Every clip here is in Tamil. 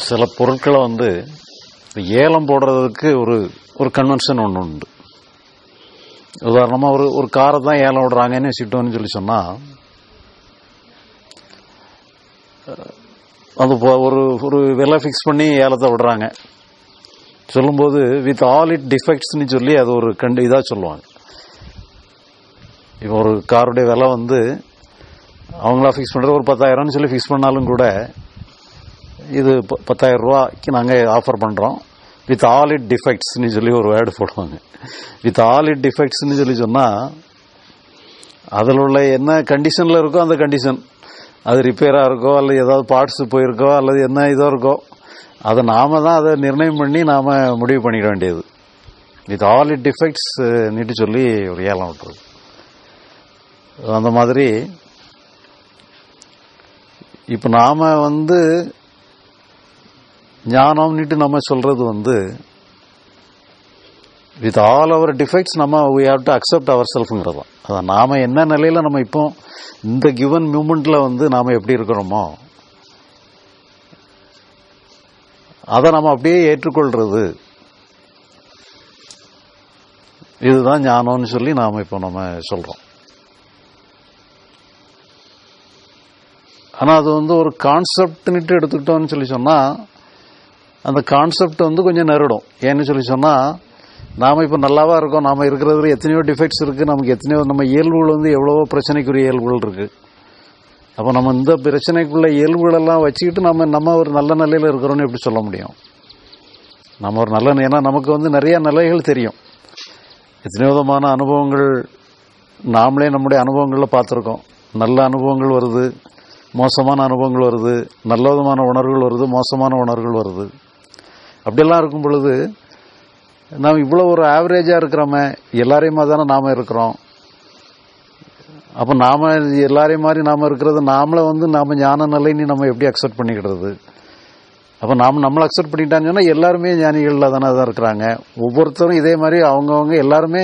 சில பொருட்களை ஏலம் போடுறதுக்கு ஒரு கன்வென்ஷன் ஒன்று உண்டு. உதாரணமாக ஒரு காரை தான் ஏலம் விடுறாங்கன்னு வச்சுட்டோன்னு சொல்லி சொன்னால், அது ஒரு விலை ஃபிக்ஸ் பண்ணி ஏலத்தை விடுறாங்க. சொல்லும்போது வித் ஆல் இட் டிஃபெக்ட்ஸ்ன்னு சொல்லி அது ஒரு இதாக சொல்லுவாங்க. இப்போ ஒரு காருடைய விலை அவங்களா ஃபிக்ஸ் பண்ணுறது ஒரு 10,000 சொல்லி ஃபிக்ஸ் பண்ணாலும் கூட, இது 10,000 ரூபாய்க்கு நாங்கள் ஆஃபர் பண்ணுறோம் வித் ஆல் இட் டிஃபெக்ட்ஸ்ன்னு சொல்லி ஒரு வேர்டு போடுவாங்க. வித் ஆல் இட் டிஃபெக்ட்ஸ்ன்னு சொல்லி சொன்னால், அதில் உள்ள என்ன கண்டிஷனில் இருக்கோ அந்த கண்டிஷன், அது ரிப்பேராக இருக்கோ அல்லது ஏதாவது பார்ட்ஸ் போயிருக்கோ அல்லது என்ன இதோ இருக்கோ, அதை நாம தான் அதை நிர்ணயம் பண்ணி நாம் முடிவு பண்ணிக்க வேண்டியது. வித் ஆல் இட் டிஃபெக்ட்ஸ் நீட்டு சொல்லி ஒரு ஏலம் விட்டுறது. அந்த மாதிரி இப்போ நாம் ஞானம்னுட்டு நம்ம சொல்கிறது with all our defects we have to accept ourselves-ங்கிறது. அதான் நாம் என்ன நிலையில் நம்ம இப்போ இந்த கிவன் மூமெண்ட்டில் நாம் எப்படி இருக்கிறோமோ அதை நம்ம அப்படியே ஏற்றுக்கொள்றது, இதுதான் ஞானம்னு சொல்லி நாம் இப்போ நம்ம சொல்கிறோம். ஆனால் அது ஒரு கான்செப்ட்னுட்டு எடுத்துக்கிட்டோம்னு சொல்லி சொன்னால், அந்த கான்செப்ட் கொஞ்சம் நெருடும். ஏன்னு சொல்லி சொன்னால், நாம் இப்போ நல்லாவா இருக்கோம், நாம் இருக்கிறதுல எத்தனையோ டிஃபெக்ட்ஸ் இருக்குது, நமக்கு எத்தனையோ நம்ம இயல்புகள் எவ்வளவோ பிரச்சனைக்குரிய இயல்புகள் இருக்குது. அப்போ நம்ம இந்த பிரச்சனைக்குள்ள இயல்புகளெல்லாம் வச்சுக்கிட்டு நம்ம ஒரு நல்ல நிலையில் இருக்கிறோன்னு எப்படி சொல்ல முடியும்? நம்ம ஒரு நல்ல, ஏன்னா நமக்கு நிறைய நிலைகள் தெரியும், எத்தனையோ விதமான அனுபவங்கள் நாமளே நம்முடைய அனுபவங்களில் பார்த்துருக்கோம். நல்ல அனுபவங்கள் வருது, மோசமான அனுபவங்கள் வருது, நல்ல விதமான உணர்வுகள் வருது, மோசமான உணர்வுகள் வருது. அப்படியெல்லாம் இருக்கும் பொழுது நாம் இவ்வளோ ஒரு ஆவரேஜாக இருக்கிறோமே, எல்லாரையுமா தானே நாம் இருக்கிறோம். அப்போ நாம் எல்லாரையும் மாதிரி நாம் இருக்கிறது, நாமளை நாம் ஞான நிலைன்னு நம்ம எப்படி அக்செப்ட் பண்ணிக்கிடுறது? அப்போ நம்மளை அக்செப்ட் பண்ணிட்டான்னு சொன்னால் எல்லாருமே ஞானிகளில் தானே தான் இருக்கிறாங்க. ஒவ்வொருத்தரும் இதே மாதிரி அவங்கவுங்க எல்லாருமே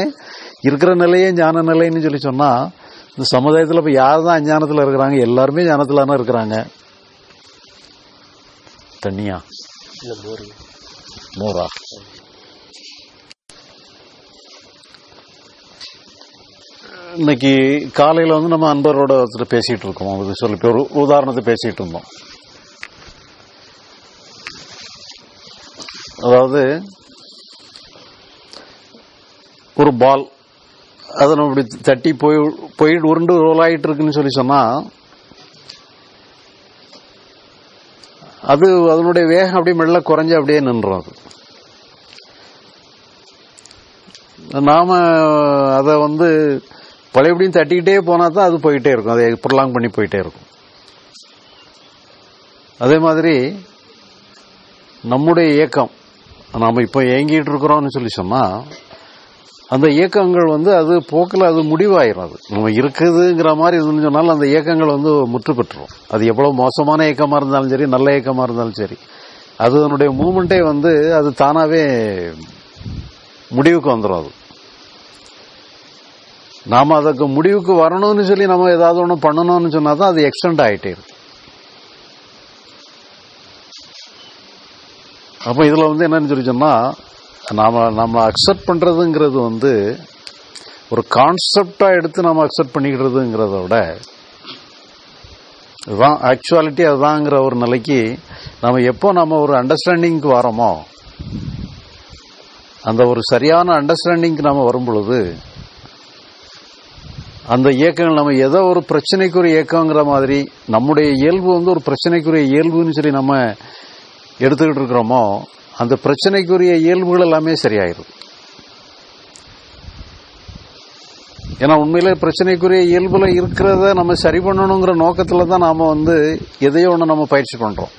இருக்கிற நிலையே ஞான நிலைன்னு சொல்லி சொன்னால், இந்த சமுதாயத்தில் இப்போ யார் தான் அஞ்ஞானத்தில் இருக்கிறாங்க? எல்லாருமே ஞானத்தில் தானே இருக்கிறாங்க. தண்ணியா மோரா? இன்னைக்கு காலையில் நம்ம அன்பரோட ஒருத்தர் பேசிகிட்டு இருக்கோம். அது சொல்லி ஒரு உதாரணத்தை பேசிகிட்டு இருந்தோம். அதாவது ஒரு பால், அதை நம்ம இப்படி தட்டி போயிட்டு உருண்டு ரோல் ஆகிட்டு இருக்குன்னு சொல்லி சொன்னால், அதனுடைய வேகம் அப்படியே மெல்ல குறைஞ்சி அப்படியே நின்றோம். அது நாம அதை பழையபடியும் தட்டிக்கிட்டே போனால் தான் அது போயிட்டே இருக்கும், அதை ப்ரொலாங் பண்ணி போயிட்டே இருக்கும். அதே மாதிரி நம்முடைய இயக்கம், நாம் இப்போ இயங்கிட்டு இருக்கிறோம்னு சொல்லி சொன்னால், அந்த இயக்கங்கள் அது போக்கில் அது முடிவாயிரும். அது நம்ம இருக்குதுங்கிற மாதிரி இதுன்னு சொன்னாலும் அந்த இயக்கங்கள் முற்று பெற்றுரும். அது எவ்வளோ மோசமான இயக்கமாக இருந்தாலும் சரி, நல்ல இயக்கமாக இருந்தாலும் சரி, அதனுடைய மூமெண்ட்டே அது தானாகவே முடிவுக்கு வந்துடும். அது நாம் அதுக்கு முடிவுக்கு வரணும்னு சொல்லி நம்ம ஏதாவது ஒன்று பண்ணணும்னு சொன்னால் தான் அது எக்ஸ்டெண்ட் ஆகிட்டே இருக்கும். அப்போ இதில் என்னன்னு சொல்லி சொன்னால், நம்ம அக்செப்ட் பண்ணுறதுங்கிறது ஒரு கான்செப்டாக எடுத்து நம்ம அக்செப்ட் பண்ணிக்கிறதுங்கிறத விட, இதுதான் ஆக்சுவாலிட்டி, அதுதாங்கிற ஒரு நிலைக்கு நம்ம எப்போ நம்ம ஒரு அண்டர்ஸ்டாண்டிங்க்கு வரோமோ, அந்த ஒரு சரியான அண்டர்ஸ்டாண்டிங்க்கு நம்ம வரும் பொழுது, அந்த இயக்கங்கள் நம்ம ஏதோ ஒரு பிரச்சனைக்குரிய இயக்கங்கிற மாதிரி, நம்முடைய இயல்பு ஒரு பிரச்சனைக்குரிய இயல்புன்னு சொல்லி நம்ம எடுத்துக்கிட்டு இருக்கிறோமோ, அந்த பிரச்சனைக்குரிய இயல்புகள் எல்லாமே சரியாயிரும். ஏன்னா உண்மையிலே பிரச்சனைக்குரிய இயல்புல இருக்கிறத நம்ம சரி பண்ணணுங்கிற நோக்கத்தில் தான் நாம எதையோ ஒன்று நம்ம பயிற்சி பண்றோம்.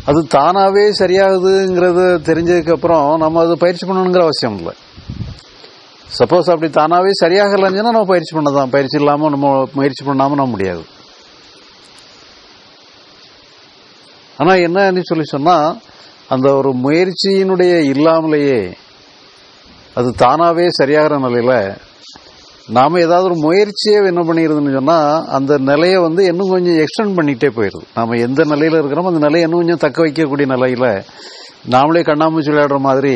அது தானாவே சரியாகுதுங்கிறத தெரிஞ்சதுக்கு அப்புறம் நம்ம அது பயிற்சி பண்ணணுங்கிற அவசியம் இல்லை. சப்போஸ் அப்படி தானாவே சரியாகலன்னா நம்ம பயிற்சி பண்ணதான், பயிற்சி இல்லாமல் நம்ம முயற்சி பண்ணாமல் நம்ம முடியாது. ஆனால் என்னன்னு சொல்லி சொன்னால், அந்த ஒரு முயற்சியினுடைய இல்லாமலேயே அது தானாவே சரியாகிற நிலையில் நாம ஏதாவது ஒரு முயற்சியே என்ன பண்ணிடுதுன்னு சொன்னா அந்த நிலையை வந்து இன்னும் கொஞ்சம் எக்ஸ்டெண்ட் பண்ணிட்டே போயிருது. நாம எந்த நிலையில இருக்கிறோமோ அந்த நிலையை இன்னும் கொஞ்சம் தக்க வைக்கக்கூடிய நிலையில நாமளே கண்ணாமூச்சி விளையாடுற மாதிரி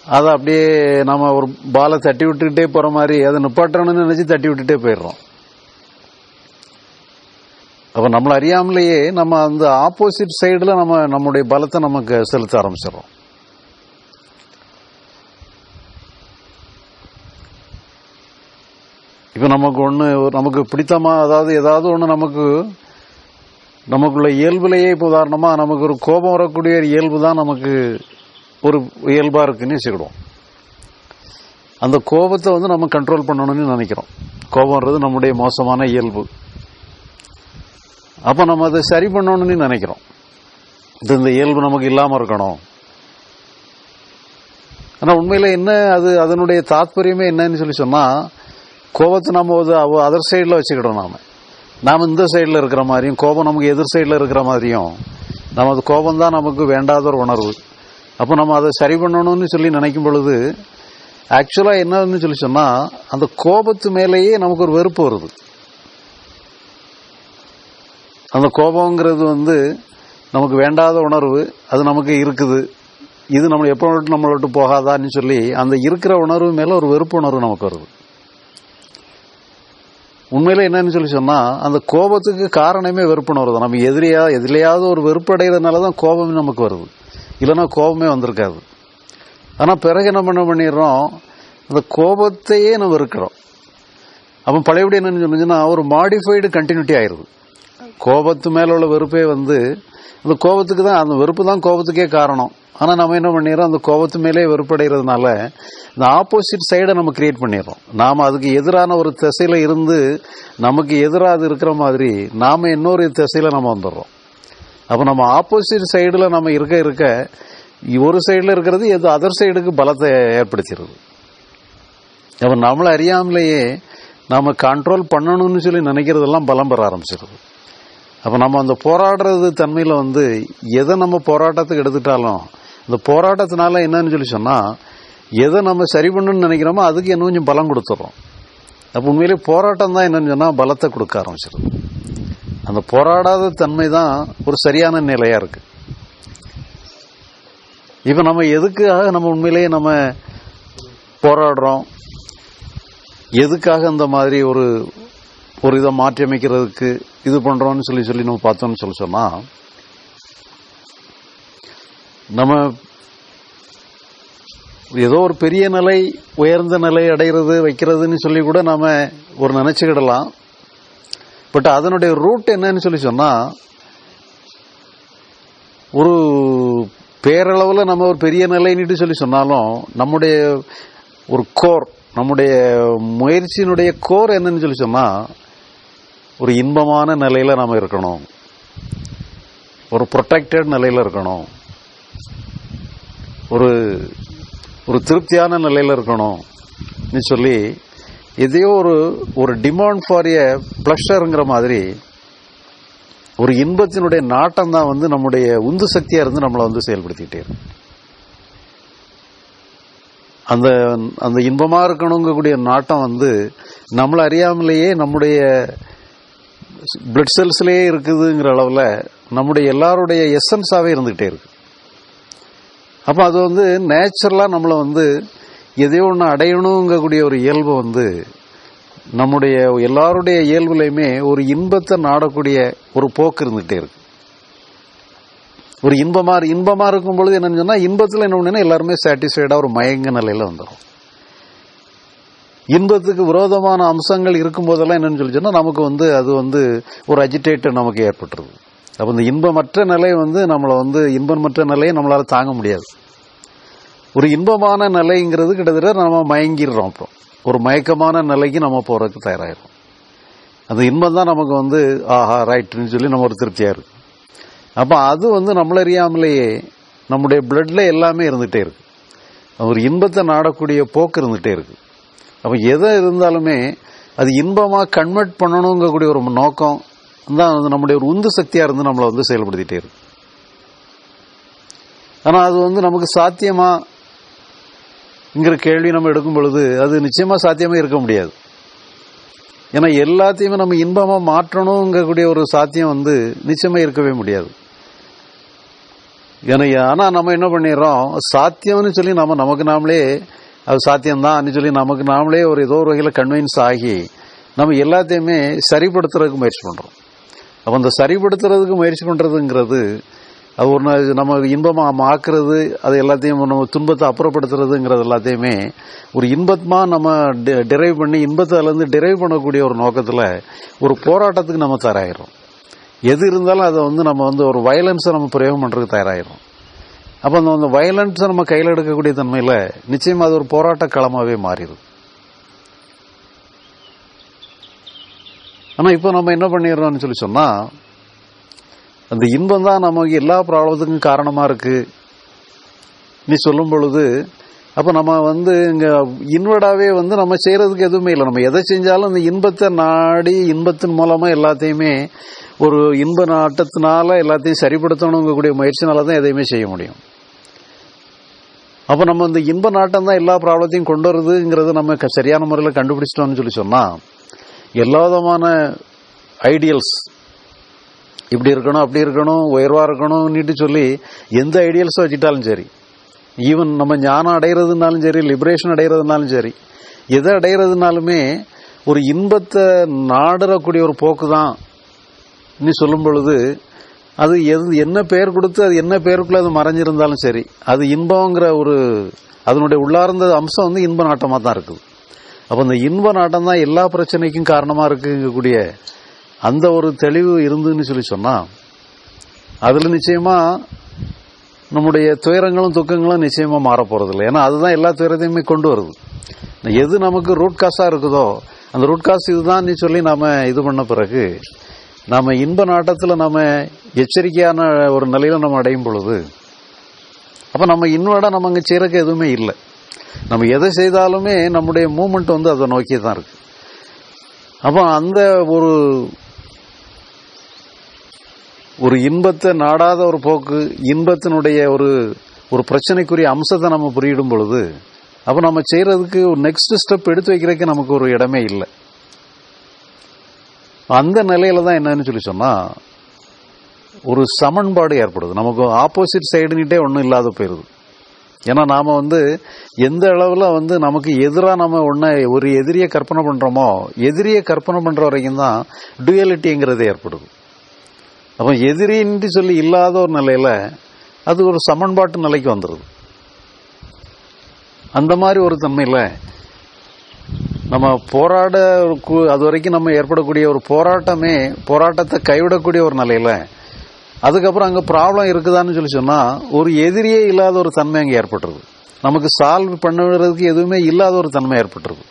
அதை அப்படியே நம்ம ஒரு பாலை தட்டி விட்டுக்கிட்டே போற மாதிரி அதை நிப்பாட்டணும்னு நினைச்சு தட்டி விட்டுட்டே போயிடுறோம். அப்ப நம்மள அறியாமலேயே நம்ம அந்த ஆப்போசிட் சைடுல நம்முடைய பலத்தை நமக்கு செலுத்த ஆரம்பிச்சிடறோம். இப்ப நமக்கு பிடித்தமா அதாவது ஏதாவது ஒண்ணு நமக்குள்ள இயல்புலையே இப்ப உதாரணமா நமக்கு ஒரு கோபம் வரக்கூடிய ஒரு இயல்பு தான் நமக்கு ஒரு இயல்பா இருக்குன்னு வச்சுக்கிடுவோம். அந்த கோபத்தை வந்து நம்ம கண்ட்ரோல் பண்ணணும்னு நினைக்கிறோம். கோபம்ன்றது நம்முடைய மோசமான இயல்பு. அப்ப நம்ம அதை சரி பண்ணணும்னு நினைக்கிறோம். இந்த இயல்பு நமக்கு இல்லாம இருக்கணும். ஆனா உண்மையில என்ன அதனுடைய தாத்பரியமே என்னன்னு சொல்லி சொன்னா கோபத்தை நம்ம அதர் சைடுல வச்சுக்கிட்டோம். நாம இந்த சைடுல இருக்கிற மாதிரியும் கோபம் நமக்கு எதிர் சைடுல இருக்கிற மாதிரியும் நமது கோபம் தான் நமக்கு வேண்டாத ஒரு உணர்வு. அப்ப நம்ம அதை சரி பண்ணணும்னு சொல்லி நினைக்கும் பொழுது ஆக்சுவலா என்னன்னு சொல்லி சொன்னா அந்த கோபத்து மேலேயே நமக்கு ஒரு வெறுப்பு வருது. அந்த கோபங்கிறது வந்து நமக்கு வேண்டாத உணர்வு, அது நமக்கு இருக்குது, இது நம்ம எப்போ நம்மளை விட்டு போகாதான்னு சொல்லி அந்த இருக்கிற உணர்வு மேல ஒரு வெறுப்பு உணர்வு நமக்கு வருது. உண்மையில என்னன்னு சொல்லி சொன்னா அந்த கோபத்துக்கு காரணமே வெறுப்புணர்வு தான். நம்ம எதிலையாவது ஒரு வெறுப்பு அடைகிறதுனாலதான் கோபம் நமக்கு வருது, இல்லைன்னா கோபமே வந்திருக்காது. ஆனா பிறகு என்ன பண்ணிடுறோம், அந்த கோபத்தையே நம்ம வெறுக்கிறோம். அப்ப பழையபடி என்னன்னு சொன்னீங்கன்னா ஒரு மாடிஃபைடு கண்டினியூட்டி ஆயிருது. கோபத்து மேல உள்ள வெறுப்பே வந்து அந்த கோபத்துக்கு தான், அந்த வெறுப்பு தான் கோபத்துக்கே காரணம். ஆனா நம்ம என்ன பண்ணிடுறோம், அந்த கோபத்து மேலே வெறுப்படைகிறதுனால இந்த ஆப்போசிட் சைடை நம்ம கிரியேட் பண்ணிடுறோம். நாம அதுக்கு எதிரான ஒரு திசையில இருந்து நமக்கு எதிராக அது இருக்கிற மாதிரி நாம இன்னொரு திசையில நம்ம வந்துடுறோம். அப்ப நம்ம ஆப்போசிட் சைடுல நம்ம இருக்க ஒரு சைடுல இருக்கிறது எது அதர் சைடுக்கு பலத்தை ஏற்படுத்திடுது. அப்ப நம்மள அறியாமலேயே நாம கண்ட்ரோல் பண்ணணும்னு சொல்லி நினைக்கிறதெல்லாம் பலம் பெற ஆரம்பிச்சிருது. அப்ப நம்ம அந்த போராடுறது தன்மையில வந்து எதை நம்ம போராட்டத்துக்கு எடுத்துட்டாலும் இந்த போராட்டத்தினால என்னன்னு சொல்லி சொன்னா எதை நம்ம சரி பண்ணணும்னு நினைக்கிறோமோ அதுக்கு இன்னும் கொஞ்சம் பலம் கொடுத்துறோம். அப்ப உண்மையிலே போராட்டம் தான் என்னன்னு சொன்னா பலத்தை கொடுக்க ஆரம்பிச்சிருது. அந்த போராடாத தன்மை தான் ஒரு சரியான நிலையா இருக்கு. இப்ப நம்ம எதுக்காக நம்ம உண்மையிலேயே நம்ம போராடுறோம், எதுக்காக இந்த மாதிரி ஒரு இதை மாற்றி அமைக்கிறதுக்கு இது பண்றோம்னு சொல்லி நம்ம பார்த்தோம்னு சொன்னா நம்ம ஏதோ ஒரு பெரிய நிலை உயர்ந்த நிலை அடைகிறது வைக்கிறதுன்னு சொல்லி கூட நாம ஒரு நினைச்சுக்கிடலாம். பட் அதனுடைய ரூட் என்னன்னு சொல்லி சொன்னா ஒரு பேரளவுல நம்ம ஒரு பெரிய நிலைன்னு சொல்லி சொன்னாலும் நம்முடைய ஒரு கோர், நம்முடைய முயற்சியினுடைய கோர் என்னன்னு சொல்லி சொன்னா ஒரு இன்பமான நிலையில நாம இருக்கணும், ஒரு ப்ரொடெக்டட் நிலையில இருக்கணும், ஒரு திருப்தியான நிலையில இருக்கணும் சொல்லி எதையோ ஒரு டிமாண்ட் ஃபார் எ பிளஷருங்கிற மாதிரி ஒரு இன்பத்தினுடைய நாட்டம் தான் வந்து நம்முடைய உந்து சக்தியா இருந்து நம்மளை வந்து செயல்படுத்திக்கிட்டே இருக்கு. அந்த இன்பமா இருக்கணுங்கக்கூடிய நாட்டம் வந்து நம்மள அறியாமலேயே நம்முடைய பிளட் செல்ஸ்லயே இருக்குதுங்கிற அளவுல நம்முடைய எல்லாருடைய எசன்ஸாவே இருந்துகிட்டே இருக்கு. அப்ப அது வந்து நேச்சுரலா நம்மள வந்து எதையோ ஒன்று அடையணுங்கக்கூடிய ஒரு இயல்பு வந்து நம்முடைய எல்லாருடைய இயல்புலையுமே ஒரு இன்பத்தை நாடக்கூடிய ஒரு போக்கு இருந்துகிட்டே இருக்கு. ஒரு இன்பமா இருக்கும் பொழுது என்னன்னு சொன்னா இன்பத்துல என்ன ஒண்ணுன்னா எல்லாருமே சாட்டிஸ்ஃபைடா ஒரு மயங்க நிலையில வந்துடும். இன்பத்துக்கு விரோதமான அம்சங்கள் இருக்கும் போதெல்லாம் என்னன்னு சொல்லி சொன்னா நமக்கு வந்து அது வந்து ஒரு அஜிடேட்டர் நமக்கு ஏற்பட்டுருது. அப்ப இந்த இன்பமற்ற நிலை வந்து நம்மளை வந்து இன்பமற்ற நிலையை நம்மளால தாங்க முடியாது. ஒரு இன்பமான நிலைங்கிறது கிட்டத்தட்ட நம்ம மயங்கிடுறோம். அப்புறம் ஒரு மயக்கமான நிலைக்கு நம்ம போறதுக்கு தயாராகிறோம். அந்த இன்பம் தான் நமக்கு வந்து ஆஹா ரைட்னு சொல்லி நம்ம ஒரு திருப்தியா இருக்கு. அப்ப அது வந்து நம்மள அறியாமலேயே நம்முடைய பிளட்ல எல்லாமே இருந்துகிட்டே இருக்கு. ஒரு இன்பத்தை நாடக்கூடிய போக்கு இருந்துகிட்டே இருக்கு. அப்ப எதை இருந்தாலுமே அது இன்பமா கன்வெர்ட் பண்ணணுங்கக்கூடிய ஒரு நோக்கம் தான் நம்முடைய ஒரு உந்து சக்தியா இருந்து நம்மளை வந்து செயல்படுத்திட்டே இருக்கு. ஆனா அது வந்து நமக்கு சாத்தியமாங்கிற கேள்வி நம்ம எடுக்கும் பொழுது அது நிச்சயமா சாத்தியமா இருக்க முடியாது. ஏன்னா எல்லாத்தையுமே நம்ம இன்பமா மாற்றணுங்கக்கூடிய ஒரு சாத்தியம் வந்து நிச்சயமா இருக்கவே முடியாது. ஆனா நம்ம என்ன பண்ணிடுறோம், சாத்தியம்னு சொல்லி நமக்கு நாமளே அது சாத்தியம்தான் சொல்லி நமக்கு நாமளே ஒரு ஏதோ ஒரு வகையில் கன்வின்ஸ் ஆகி நம்ம எல்லாத்தையுமே சரிப்படுத்துறதுக்கு முயற்சி பண்றோம். அப்ப அந்த சரிப்படுத்துறதுக்கு முயற்சி பண்றதுங்கிறது அது ஒரு நம்ம இன்பமா ஆக்குறது, அது எல்லாத்தையும் நம்ம துன்பத்தை அப்புறப்படுத்துறதுங்கிறது எல்லாத்தையுமே ஒரு இன்பமா நம்ம டிரைவ் பண்ணி இன்பத்திலிருந்து டிரைவ் பண்ணக்கூடிய ஒரு நோக்கத்துல ஒரு போராட்டத்துக்கு நம்ம தயாராகிறோம். எது இருந்தாலும் அதை வந்து நம்ம வந்து ஒரு வயலன்ஸை நம்ம பிரயோகம் பண்றதுக்கு தயாராகிறோம். அப்ப அந்த வயலன்ஸை நம்ம கையில் எடுக்கக்கூடிய தன்மையில நிச்சயமா அது ஒரு போராட்ட களமாவே மாறிடும். ஆனா இப்போ நம்ம என்ன பண்ணிடுறோம்னு சொல்லி சொன்னா, அந்த இன்பம் தான் நமக்கு எல்லா ப்ராப்ளத்துக்கும் காரணமா இருக்கு நீ சொல்லும் பொழுது, அப்ப நம்ம வந்து இங்க இன்வர்டாவே வந்து நம்ம செய்யறதுக்கு எதுவுமே இல்லை. நம்ம எதை செஞ்சாலும் அந்த இன்பத்தை நாடி இன்பத்தின் மூலமா எல்லாத்தையுமே ஒரு இன்ப நாட்டத்தினால எல்லாத்தையும் சரிப்படுத்தணுங்கக்கூடிய முயற்சினாலதான் எதையுமே செய்ய முடியும். அப்ப நம்ம இந்த இன்ப நாட்டம் தான் எல்லா ப்ராப்ளத்தையும் கொண்டு வருதுங்கிறது நம்ம சரியான முறையில் கண்டுபிடிச்சிட்டோம்னு சொல்லி சொன்னா, எல்லா விதமான ஐடியல்ஸ் இப்படி இருக்கணும் அப்படி இருக்கணும் உயர்வா இருக்கணும்னு சொல்லி எந்த ஐடியல்ஸும் வச்சுட்டாலும் சரி, ஈவன் நம்ம ஞானம் அடைகிறதுனாலும் சரி, லிபரேஷன் அடைகிறதுனாலும் சரி, எதை அடைகிறதுனாலுமே ஒரு இன்பத்தை நாடக்கூடிய ஒரு போக்கு தான் நீ சொல்லும் பொழுது, அது என்ன பெயர் கொடுத்து அது என்ன பெயருக்குள்ள அது மறைஞ்சிருந்தாலும் சரி, அது இன்பங்கிற ஒரு அதனுடைய உள்ளார்ந்த அம்சம் வந்து இன்ப நாட்டமா தான் இருக்குது. அப்ப அந்த இன்ப நாட்டம் தான் எல்லா பிரச்சனைக்கும் காரணமா இருக்குங்கக்கூடிய அந்த ஒரு தெளிவு இருந்துன்னு சொல்லி சொன்னா, அதுல நிச்சயமா நம்முடைய துயரங்களும் துக்கங்களும் நிச்சயமா மாற போறது இல்லை. ஏன்னா அதுதான் எல்லா துயரத்தையுமே கொண்டு வருது. எது நமக்கு ரூட் காஸா இருக்குதோ அந்த ரூட் காஸ் இதுதான் சொல்லி நாம இது பண்ண பிறகு நாம இன்ப நாட்டத்துல நாம எச்சரிக்கையான ஒரு நிலையில நம்ம அடையும் பொழுது, அப்ப நம்ம இன்னோட நம்ம அங்க செய்யறதுக்கு எதுவுமே இல்லை. நம்ம எதை செய்தாலுமே நம்முடைய மூவ்மெண்ட் வந்து அதை நோக்கி தான் இருக்கு. அப்ப அந்த ஒரு இன்பத்தை நாடாத ஒரு போக்கு, இன்பத்தினுடைய ஒரு பிரச்சனைக்குரிய அம்சத்தை நம்ம புரியிடும் பொழுது, அப்ப நம்ம செய்யறதுக்கு ஒரு நெக்ஸ்ட் ஸ்டெப் எடுத்து வைக்கிறதுக்கு நமக்கு ஒரு இடமே இல்லை. அந்த நிலையில தான் என்னன்னு சொல்லி சொன்னா ஒரு சமன்பாடு ஏற்படுது. நமக்கு ஆப்போசிட் சைடுன்னுட்டே ஒன்றும் இல்லாத போயிருது. ஏன்னா நாம வந்து எந்த அளவுல வந்து நமக்கு எதிராக நம்ம ஒரு எதிரியை கற்பனை பண்றோமோ, எதிரியை கற்பனை பண்ற வரைக்கும் தான் டுயலிட்டிங்கிறது ஏற்படுது. அப்ப எதிரின்னு சொல்லி இல்லாத ஒரு நிலையில அது ஒரு சமன்பாட்டு நிலைக்கு வந்துடுது. அந்த மாதிரி ஒரு தன்மையில நம்ம அது வரைக்கும் நம்ம ஏற்படக்கூடிய ஒரு போராட்டத்தை கைவிடக்கூடிய ஒரு நிலையில, அதுக்கப்புறம் அங்க ப்ராப்ளம் இருக்குதான்னு சொல்லி சொன்னா ஒரு எதிரியே இல்லாத ஒரு தன்மை அங்க ஏற்பட்டுருது. நமக்கு சால்வ் பண்ணுறதுக்கு எதுவுமே இல்லாத ஒரு தன்மை ஏற்பட்டுருது.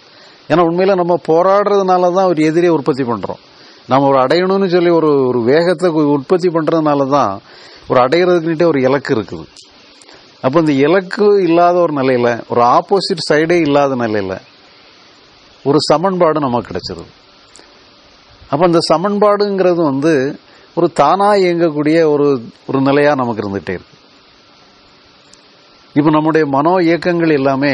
ஏன்னா உண்மையில நம்ம போராடுறதுனால தான் ஒரு எதிரியை உற்பத்தி பண்றோம். நம்ம ஒரு அடையணும்னு சொல்லி ஒரு வேகத்தை உற்பத்தி பண்றதுனால தான் ஒரு அடைகிறதுக்குன்னுட்டே ஒரு இலக்கு இருக்குது. அப்ப இந்த இலக்கு இல்லாத ஒரு நிலையில, ஒரு ஆப்போசிட் சைடே இல்லாத நிலையில ஒரு சமன்பாடு நமக்கு கிடைச்சிருது. அப்ப அந்த சமன்பாடுங்கிறது வந்து ஒரு தானா இயங்கக்கூடிய ஒரு நிலையா நமக்கு இருந்துகிட்டே இருக்கு. இப்ப நம்முடைய மனோ இயக்கங்கள் எல்லாமே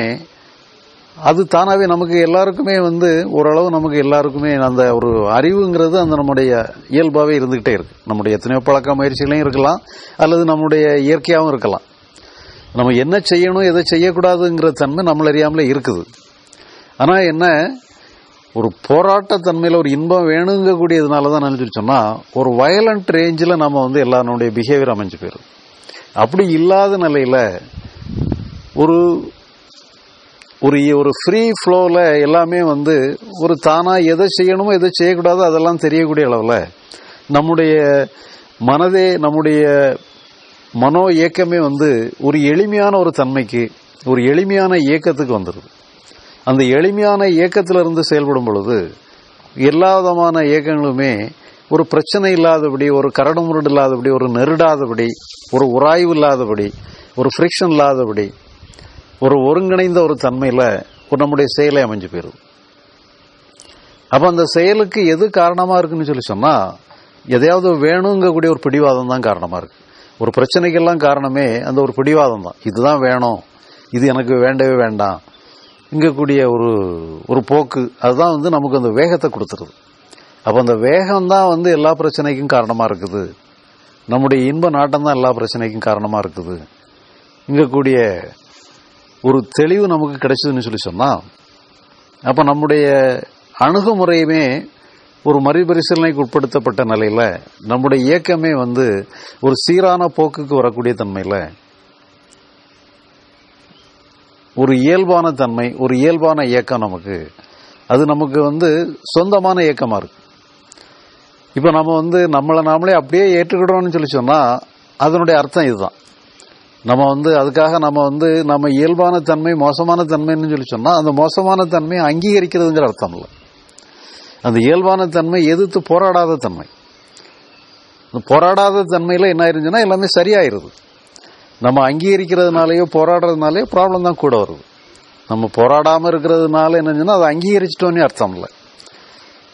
அது தானாவே நமக்கு எல்லாருக்குமே வந்து ஓரளவு நமக்கு எல்லாருக்குமே அந்த ஒரு அறிவுங்கிறது அந்த நம்முடைய இயல்பாவே இருந்துகிட்டே இருக்கு. நம்முடைய எத்தனையோ பழக்க முயற்சிகளையும் இருக்கலாம், அல்லது நம்முடைய இயற்கையாகவும் இருக்கலாம். நம்ம என்ன செய்யணும் எதை செய்யக்கூடாதுங்கிற தன்மை நம்மள அறியாமலே இருக்குது. ஆனா என்ன, ஒரு போராட்ட தன்மையில ஒரு இன்பம் வேணுங்கக்கூடியதுனாலதான் நினைச்சு சொன்னா ஒரு வயலண்ட் ரேஞ்சில் நம்ம வந்து எல்லாருடைய பிஹேவியர் அமைஞ்சு போயிடும். அப்படி இல்லாத நிலையில ஒரு ஃப்ரீ ஃப்ளோல எல்லாமே வந்து ஒரு தானா எதை செய்யணுமோ எதை செய்யக்கூடாதோ அதெல்லாம் தெரியக்கூடிய அளவுல நம்முடைய மனதே, நம்முடைய மனோ இயக்கமே வந்து ஒரு எளிமையான ஒரு தன்மைக்கு, ஒரு எளிமையான இயக்கத்துக்கு வந்துடுது. அந்த எளிமையான இயக்கத்திலிருந்து செயல்படும் பொழுது எல்லா விதமான இயக்கங்களுமே ஒரு பிரச்சனை இல்லாதபடி, ஒரு கரடுமுரடு இல்லாதபடி, ஒரு நெருடாதபடி, ஒரு உராய்வு இல்லாதபடி, ஒரு ஃப்ரிக்ஷன் இல்லாதபடி, ஒரு ஒருங்கிணைந்த ஒரு தன்மையில நம்முடைய செயலை அமைஞ்சு போயிருது. அப்ப அந்த செயலுக்கு எது காரணமா இருக்குன்னு சொல்லி சொன்னா எதையாவது வேணுங்கக்கூடிய ஒரு பிடிவாதம் தான் காரணமா இருக்கு. ஒரு பிரச்சனைக்கெல்லாம் காரணமே அந்த ஒரு பிடிவாதம் தான். இதுதான் வேணும், இது எனக்கு வேண்டவே வேண்டாம், இங்கக்கூடிய ஒரு போக்கு அதுதான் வந்து நமக்கு அந்த வேகத்தை கொடுத்துருது. அப்போ அந்த வேகம் தான் எல்லா பிரச்சனைக்கும் காரணமாக இருக்குது. நம்முடைய இன்ப நாட்டம் தான் எல்லா பிரச்சனைக்கும் காரணமாக இருக்குது. இங்கக்கூடிய ஒரு தெளிவு நமக்கு கிடைச்சதுன்னு சொல்லி சொன்னால், அப்போ நம்முடைய அணுகுமுறையுமே ஒரு மறுபரிசீலனைக்கு உட்படுத்தப்பட்ட நிலையில் நம்முடைய இயக்கமே ஒரு சீரான போக்குக்கு வரக்கூடிய தன்மையில் ஒரு இயல்பான தன்மை, ஒரு இயல்பான இயக்கம் அது நமக்கு சொந்தமான இயக்கமாக இருக்கு. இப்போ நம்ம நம்மளை நாமளே அப்படியே ஏற்றுக்கிடணும்னு சொல்லி சொன்னால் அதனுடைய அர்த்தம் இதுதான். நம்ம அதுக்காக நம்ம இயல்பான தன்மை மோசமான தன்மைன்னு சொல்லி சொன்னால் அந்த மோசமான தன்மையை அங்கீகரிக்கிறதுங்கிற அர்த்தம் இல்லை. அந்த இயல்பான தன்மை எதிர்த்து போராடாத தன்மை. போராடாத தன்மையில் என்ன ஆயிருந்துச்சுன்னா எல்லாமே சரியாயிருது. நம்ம அங்கீகரிக்கிறதுனாலயோ போராடுறதுனாலயோ ப்ராப்ளம் தான் கூட வருது. நம்ம போராடாமல் இருக்கிறதுனால என்னச்சுன்னா அதை அங்கீகரிச்சிட்டோன்னு அர்த்தம் இல்லை.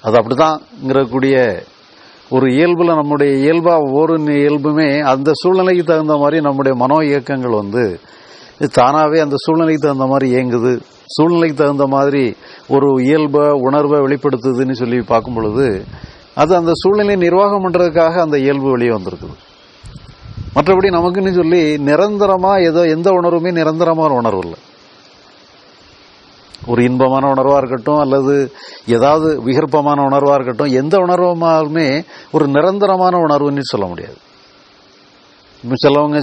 அது அப்படிதான்ங்கிறக்கூடிய ஒரு இயல்புல நம்முடைய இயல்பா ஒவ்வொரு இயல்புமே அந்த சூழ்நிலைக்கு தகுந்த மாதிரி நம்முடைய மனோ இயக்கங்கள் தானாவே அந்த சூழ்நிலைக்கு தகுந்த மாதிரி இயங்குது. சூழ்நிலைக்கு தகுந்த மாதிரி ஒரு இயல்பை உணர்வை வெளிப்படுத்துதுன்னு சொல்லி பார்க்கும் பொழுது அது அந்த சூழ்நிலையை நிர்வாகம் பண்றதுக்காக அந்த இயல்பு வெளியே வந்திருக்குது. மற்றபடி நமக்குன்னு சொல்லி நிரந்தரமா எந்த உணர்வுமே நிரந்தரமான உணர்வு இல்லை. ஒரு இன்பமான உணர்வா இருக்கட்டும் அல்லது ஏதாவது விகற்பமான உணர்வா இருக்கட்டும், எந்த உணர்வுமாலுமே ஒரு நிரந்தரமான உணர்வுன்னு சொல்ல முடியாது. சிலவங்க